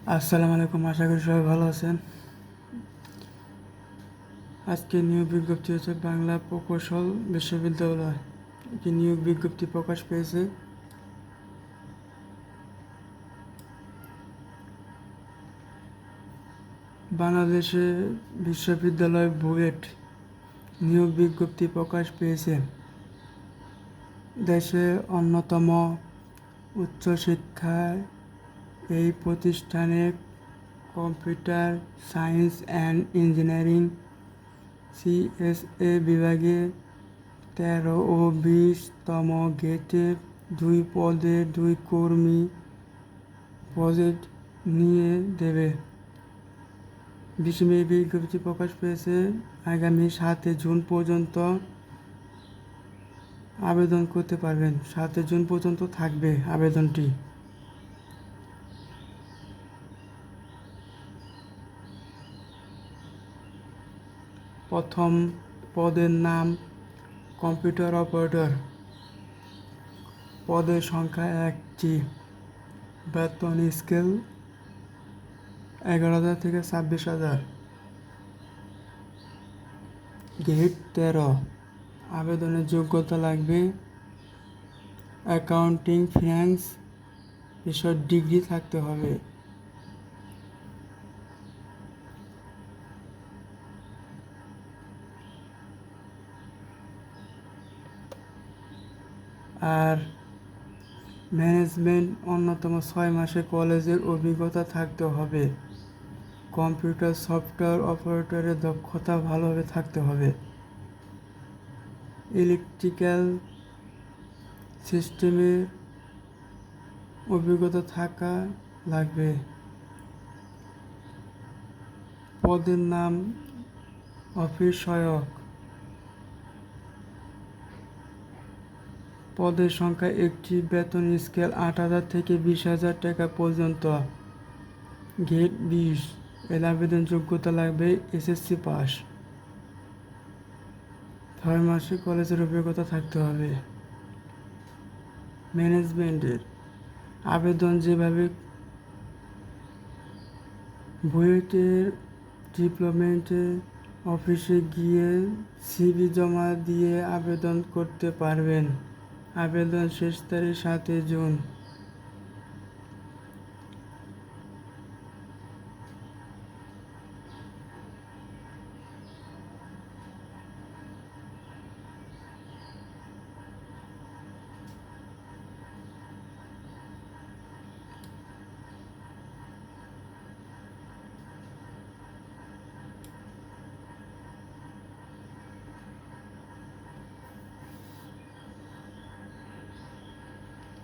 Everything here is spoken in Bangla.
আসসালামু আলাইকুম, আশা করি সবাই ভালো আছেন। আজকে নিয়োগ বিজ্ঞপ্তি হচ্ছে বাংলা প্রকৌশল বিশ্ববিদ্যালয়। একটি নিয়োগ বিজ্ঞপ্তি প্রকাশ পেয়েছে। বাংলাদেশে বিশ্ববিদ্যালয় বুয়েট নিয়োগ বিজ্ঞপ্তি প্রকাশ পেয়েছে। দেশে অন্যতম উচ্চশিক্ষায় এই প্রতিষ্ঠানে computer science and engineering CSA বিভাগে 13 ও 20তম গ্রেডে 2 পদে 2 কর্মী প্রজেক্ট নিয়ে দেবে। 20 মে বিজ্ঞপ্তি প্রকাশ পেয়েছে। আগামী 7 জুন পর্যন্ত আবেদন করতে পারবেন। 7 জুন পর্যন্ত থাকবে আবেদনটি। প্রথম পদের নাম কম্পিউটার অপারেটর। পদের সংখ্যা 1টি। বেতন স্কেল 11,000 থেকে 26,000। গ্রেড 13। আবেদনের যোগ্যতা লাগবে অ্যাকাউন্টিং ফিন্যান্স বিষয়ে ডিগ্রি থাকতে হবে। আর ম্যানেজমেন্ট অন্যতম 6 মাসে কলেজের অভিজ্ঞতা থাকতে হবে। কম্পিউটার সফটওয়্যার অপারেটরের দক্ষতা ভালোভাবে থাকতে হবে। ইলেকট্রিক্যাল সিস্টেমের অভিজ্ঞতা থাকা লাগবে। পদের নাম অফিস সহায়ক। পদের সংখ্যা 1টি। বেতন স্কেল 8,000 থেকে 20,000 টাকা পর্যন্ত। গ্রেড 20। এর আবেদন যোগ্যতা লাগবে এসএসসি পাস। 6 মাসে কলেজের অভিজ্ঞতা থাকতে হবে। ম্যানেজমেন্টের আবেদন যেভাবে বুয়েটের ডিপ্লোমেন্টে অফিসে গিয়ে সিভি জমা দিয়ে আবেদন করতে পারবেন। আবেদন শেষ তারিখ 7 জুন।